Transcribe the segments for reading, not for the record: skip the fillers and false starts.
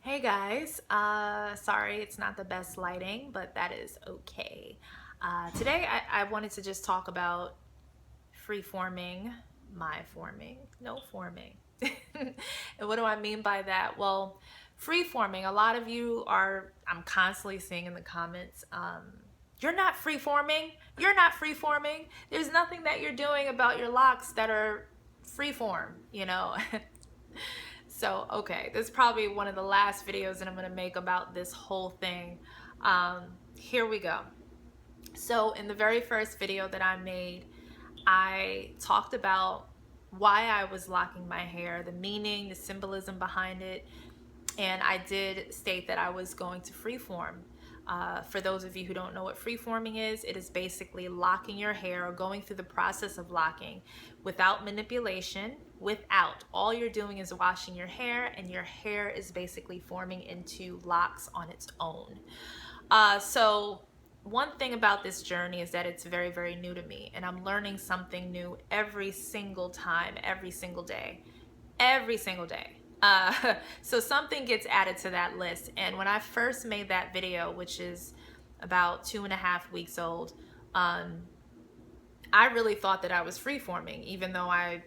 Hey guys, sorry it's not the best lighting, but that is okay. Today I wanted to just talk about free forming, my forming, no forming. And what do I mean by that? Well, free forming, a lot of you are, I'm constantly seeing in the comments, you're not free forming, you're not free forming. There's nothing that you're doing about your locks that are free form, you know? So, okay, this is probably one of the last videos that I'm going to make about this whole thing. Here we go. So, in the very first video that I made, I talked about why I was locking my hair, the meaning, the symbolism behind it, and I did state that I was going to freeform. For those of you who don't know what freeforming is, it is basically locking your hair or going through the process of locking without manipulation, without. All you're doing is washing your hair, and your hair is basically forming into locks on its own. So one thing about this journey is that it's very, very new to me, and I'm learning something new every single time, every single day, every single day. So something gets added to that list. And when I first made that video, which is about 2.5 weeks old, I really thought that I was freeforming, even though I,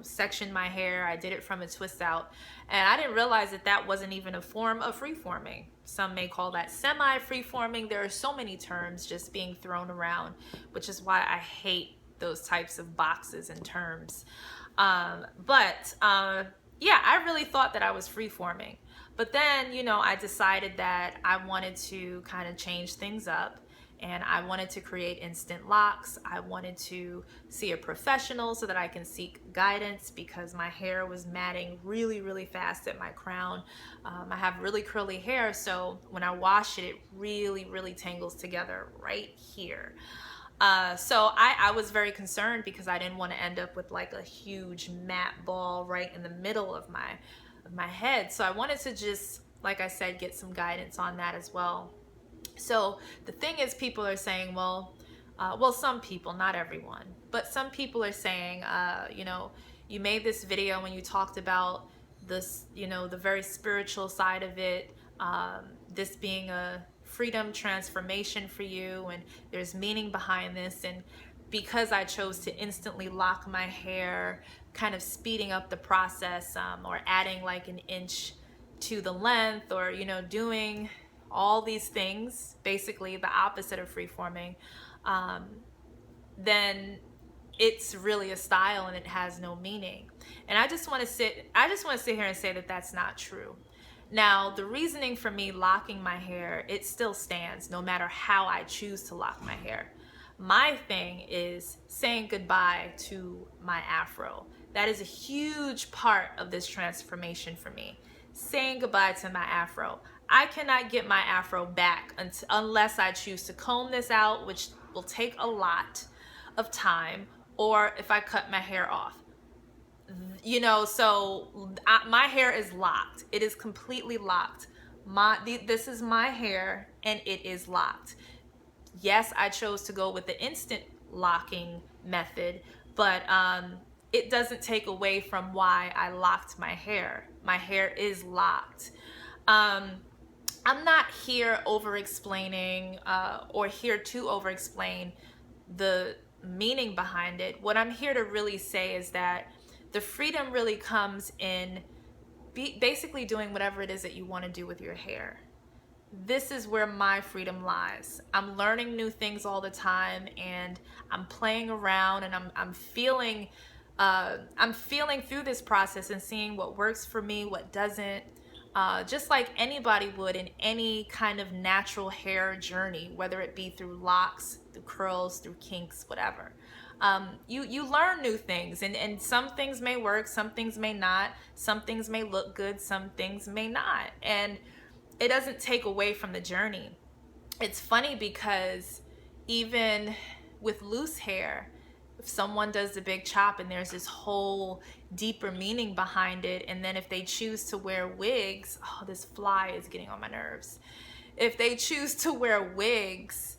sectioned my hair. I did it from a twist out. And I didn't realize that that wasn't even a form of freeforming. Some may call that semi-freeforming. There are so many terms just being thrown around, which is why I hate those types of boxes and terms. Yeah, I really thought that I was freeforming. But then, I decided that I wanted to kind of change things up, and I wanted to create instant locks. I wanted to see a professional so that I can seek guidance because my hair was matting really, really fast at my crown. I have really curly hair, so when I wash it, it really, really tangles together right here. So I was very concerned because I didn't want to end up with like a huge matte ball right in the middle of my head. So I wanted to just, like I said, get some guidance on that as well. So the thing is, people are saying, well, some people, not everyone, but some people are saying, you made this video when you talked about this, the very spiritual side of it, this being a freedom transformation for you, and there's meaning behind this. And because I chose to instantly lock my hair, kind of speeding up the process, or adding like an inch to the length, or doing all these things, basically the opposite of freeforming, then it's really a style and it has no meaning. And I just want to sit here and say that that's not true. Now, the reasoning for me locking my hair, it still stands no matter how I choose to lock my hair. My thing is saying goodbye to my afro. That is a huge part of this transformation for me. Saying goodbye to my afro. I cannot get my afro back unless I choose to comb this out, which will take a lot of time, or if I cut my hair off. My hair is locked. It is completely locked. This is my hair and it is locked. Yes, I chose to go with the instant locking method, but it doesn't take away from why I locked my hair. My hair is locked. I'm not here over explaining or here to over explain the meaning behind it. What I'm here to really say is that the freedom really comes in basically doing whatever it is that you want to do with your hair. This is where my freedom lies. I'm learning new things all the time, and I'm playing around, and I'm feeling through this process and seeing what works for me, what doesn't. Just like anybody would in any kind of natural hair journey, whether it be through locks, through curls, through kinks, whatever. You learn new things, and some things may work, some things may not, some things may look good, some things may not, and it doesn't take away from the journey. It's funny because even with loose hair, if someone does the big chop and there's this whole deeper meaning behind it, and then if they choose to wear wigs, oh, this fly is getting on my nerves. If they choose to wear wigs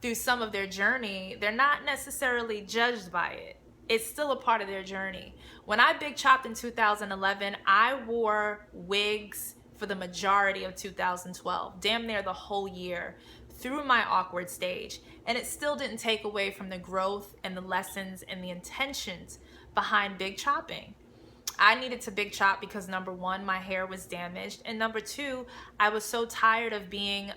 through some of their journey, they're not necessarily judged by it. It's still a part of their journey. When I big chopped in 2011, I wore wigs for the majority of 2012, damn near the whole year, through my awkward stage. And it still didn't take away from the growth and the lessons and the intentions behind big chopping. I needed to big chop because number one, my hair was damaged, and number two, I was so tired of being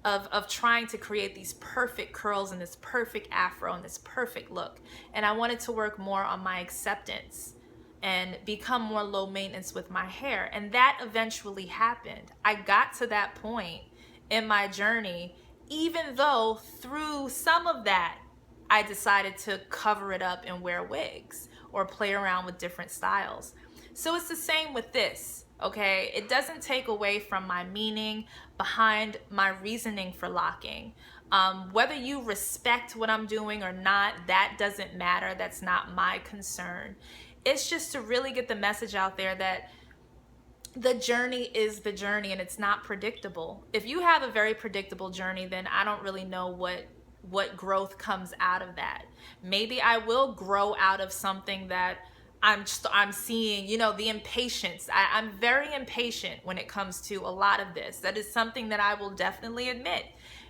of trying to create these perfect curls and this perfect afro and this perfect look. And I wanted to work more on my acceptance and become more low maintenance with my hair. And that eventually happened. I got to that point in my journey, even though through some of that, I decided to cover it up and wear wigs or play around with different styles. So it's the same with this, okay? It doesn't take away from my meaning behind my reasoning for locking. Whether you respect what I'm doing or not, that doesn't matter. That's not my concern. It's just to really get the message out there that the journey is the journey and it's not predictable. If you have a very predictable journey, then I don't really know what growth comes out of that. Maybe I will grow out of something that I'm seeing, you know, the impatience. I'm very impatient when it comes to a lot of this. That is something that I will definitely admit.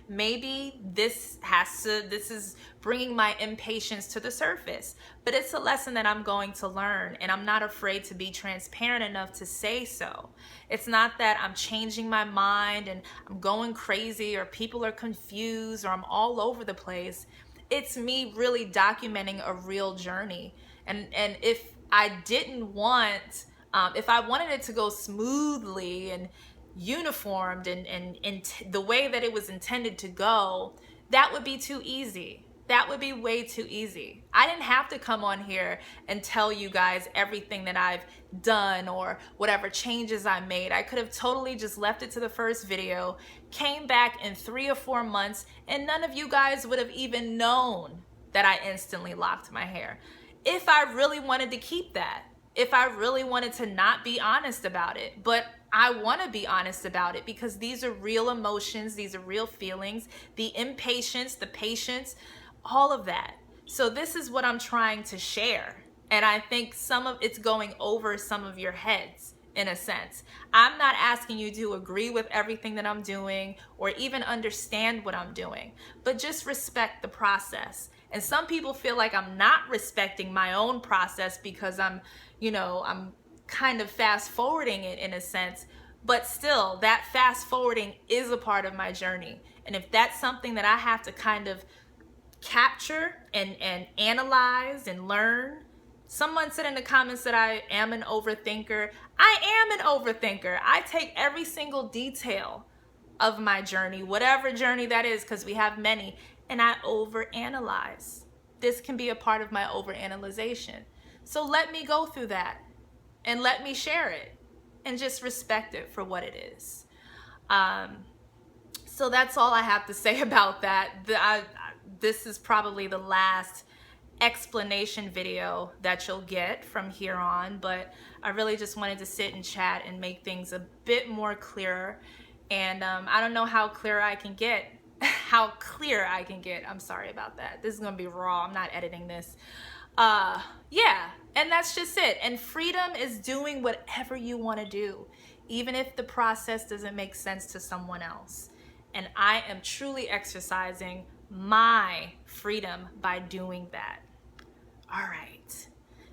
Maybe this is bringing my impatience to the surface, but it's a lesson that I'm going to learn, and I'm not afraid to be transparent enough to say so. It's not that I'm changing my mind and I'm going crazy or people are confused or I'm all over the place. It's me really documenting a real journey. And if I didn't want, if I wanted it to go smoothly and uniformed and the way that it was intended to go, that would be too easy. That would be way too easy. I didn't have to come on here and tell you guys everything that I've done or whatever changes I made. I could have totally just left it to the first video, came back in 3 or 4 months, and none of you guys would have even known that I instantly locked my hair. If I really wanted to keep that, if I really wanted to not be honest about it. But I want to be honest about it because these are real emotions, these are real feelings, the impatience, the patience, all of that. So this is what I'm trying to share. And I think some of it's going over some of your heads in a sense. I'm not asking you to agree with everything that I'm doing or even understand what I'm doing, but just respect the process. And some people feel like I'm not respecting my own process because I'm kind of fast forwarding it in a sense, but still that fast forwarding is a part of my journey. And if that's something that I have to kind of capture and analyze and learn. Someone said in the comments that I am an overthinker. I am an overthinker. I take every single detail of my journey, whatever journey that is, because we have many, and I overanalyze. This can be a part of my overanalyzation. So let me go through that and let me share it and just respect it for what it is. So that's all I have to say about that. This is probably the last explanation video that you'll get from here on, but I really just wanted to sit and chat and make things a bit more clearer. And I don't know how clear I can get. I'm sorry about that. This is gonna be raw. I'm not editing this. Yeah, and that's just it. And freedom is doing whatever you want to do, even if the process doesn't make sense to someone else. And I am truly exercising my freedom by doing that. All right,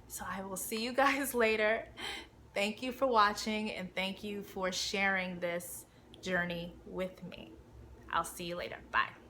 so I will see you guys later. Thank you for watching, and thank you for sharing this journey with me. I'll see you later. Bye.